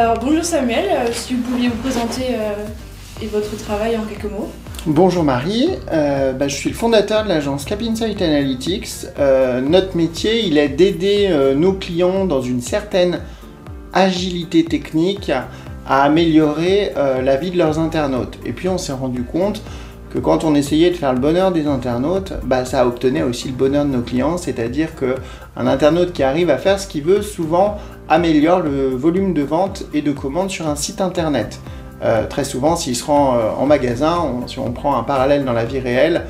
Alors bonjour Samuel, si vous pouviez vous présenter et votre travail en quelques mots. Bonjour Marie, je suis le fondateur de l'agence CapInsight Analytics. Notre métier, il est d'aider nos clients dans une certaine agilité technique à améliorer la vie de leurs internautes. Et puis on s'est rendu compte que quand on essayait de faire le bonheur des internautes, ça obtenait aussi le bonheur de nos clients, c'est-à-dire qu'un internaute qui arrive à faire ce qu'il veut, souvent améliore le volume de vente et de commandes sur un site internet. Très souvent, s'il se rend en magasin, si on prend un parallèle dans la vie réelle,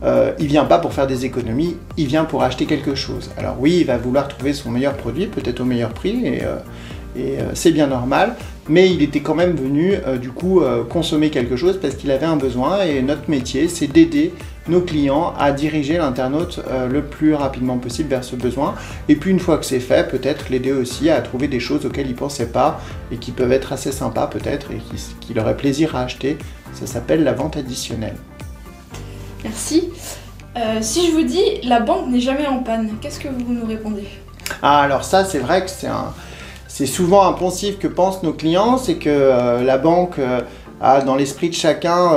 il ne vient pas pour faire des économies, il vient pour acheter quelque chose. Alors oui, il va vouloir trouver son meilleur produit, peut-être au meilleur prix, et c'est bien normal, mais il était quand même venu consommer quelque chose parce qu'il avait un besoin, et notre métier, c'est d'aider nos clients à diriger l'internaute le plus rapidement possible vers ce besoin. Et puis une fois que c'est fait, peut-être l'aider aussi à trouver des choses auxquelles il ne pensait pas et qui peuvent être assez sympas peut-être et qu'il aurait plaisir à acheter. Ça s'appelle la vente additionnelle. Merci. Si je vous dis la banque n'est jamais en panne, qu'est-ce que vous nous répondez? Ah, alors ça, c'est vrai que c'est souvent un poncif que pensent nos clients, c'est que la banque a dans l'esprit de chacun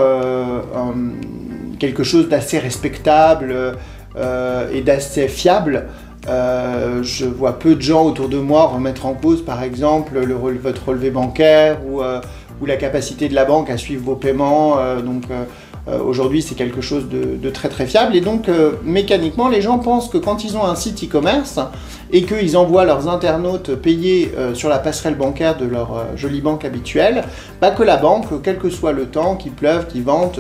quelque chose d'assez respectable et d'assez fiable. Je vois peu de gens autour de moi remettre en cause par exemple votre relevé bancaire ou la capacité de la banque à suivre vos paiements. Aujourd'hui, c'est quelque chose de très très fiable, et donc mécaniquement les gens pensent que quand ils ont un site e-commerce et qu'ils envoient leurs internautes payer sur la passerelle bancaire de leur jolie banque habituelle, que la banque, quel que soit le temps, qu'il pleuve, qu'il vente,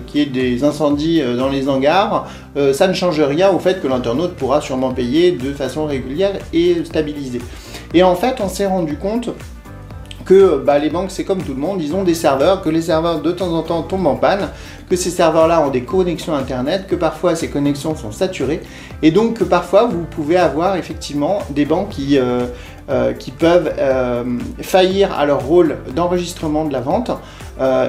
qu'il y ait des incendies dans les hangars, ça ne change rien au fait que l'internaute pourra sûrement payer de façon régulière et stabilisée. Et en fait, on s'est rendu compte que les banques, c'est comme tout le monde, ils ont des serveurs, que les serveurs de temps en temps tombent en panne, que ces serveurs-là ont des connexions internet, que parfois ces connexions sont saturées, et donc que parfois vous pouvez avoir effectivement des banques qui peuvent faillir à leur rôle d'enregistrement de la vente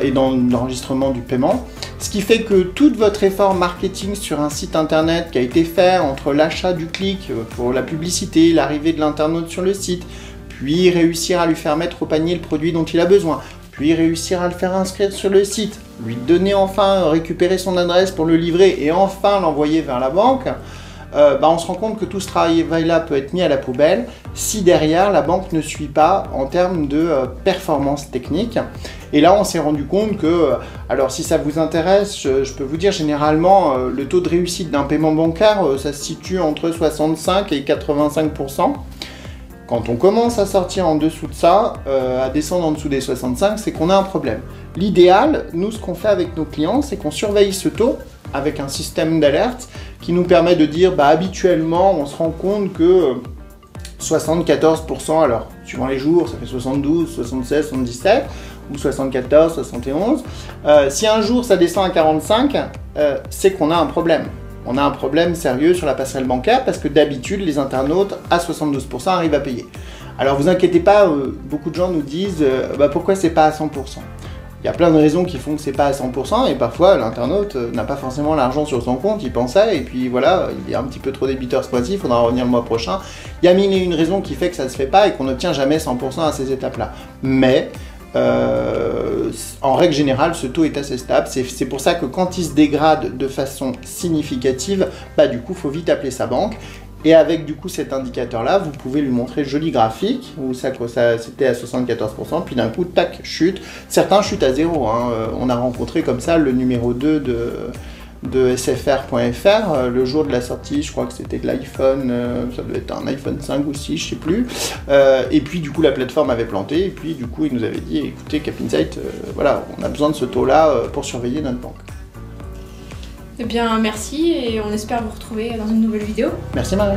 et d'enregistrement du paiement, ce qui fait que tout votre effort marketing sur un site internet qui a été fait entre l'achat du clic pour la publicité, l'arrivée de l'internaute sur le site, puis réussir à lui faire mettre au panier le produit dont il a besoin, puis réussir à le faire inscrire sur le site, lui donner enfin, récupérer son adresse pour le livrer et enfin l'envoyer vers la banque, on se rend compte que tout ce travail-là peut être mis à la poubelle si derrière la banque ne suit pas en termes de performance technique. Et là, on s'est rendu compte que, alors si ça vous intéresse, je peux vous dire généralement le taux de réussite d'un paiement bancaire, ça se situe entre 65 et 85%. Quand on commence à sortir en dessous de ça, à descendre en dessous des 65, c'est qu'on a un problème. L'idéal, nous, ce qu'on fait avec nos clients, c'est qu'on surveille ce taux avec un système d'alerte qui nous permet de dire, habituellement, on se rend compte que 74%, alors suivant les jours, ça fait 72, 76, 77, ou 74, 71. Si un jour ça descend à 45, c'est qu'on a un problème. On a un problème sérieux sur la passerelle bancaire parce que d'habitude, les internautes, à 72%, arrivent à payer. Alors vous inquiétez pas, beaucoup de gens nous disent pourquoi c'est pas à 100%. Il y a plein de raisons qui font que c'est pas à 100%, et parfois l'internaute n'a pas forcément l'argent sur son compte, il pensait, et puis voilà, il y a un petit peu trop débiteur ce mois-ci, il faudra revenir le mois prochain. Il y a mille et une raisons qui fait que ça ne se fait pas et qu'on n'obtient jamais 100% à ces étapes-là. Mais en règle générale, ce taux est assez stable. C'est pour ça que quand il se dégrade de façon significative, du coup, il faut vite appeler sa banque. Et avec du coup cet indicateur-là, vous pouvez lui montrer le joli graphique où c'était à 74%, puis d'un coup, tac, chute. Certains chutent à 0. On a rencontré comme ça le numéro 2 de sfr.fr le jour de la sortie, je crois que c'était de l'iPhone, ça devait être un iPhone 5 ou 6, je sais plus, et puis du coup la plateforme avait planté, et puis du coup il nous avait dit, écoutez CapInsight, on a besoin de ce taux-là pour surveiller notre banque. Eh bien merci, et on espère vous retrouver dans une nouvelle vidéo. Merci Marie.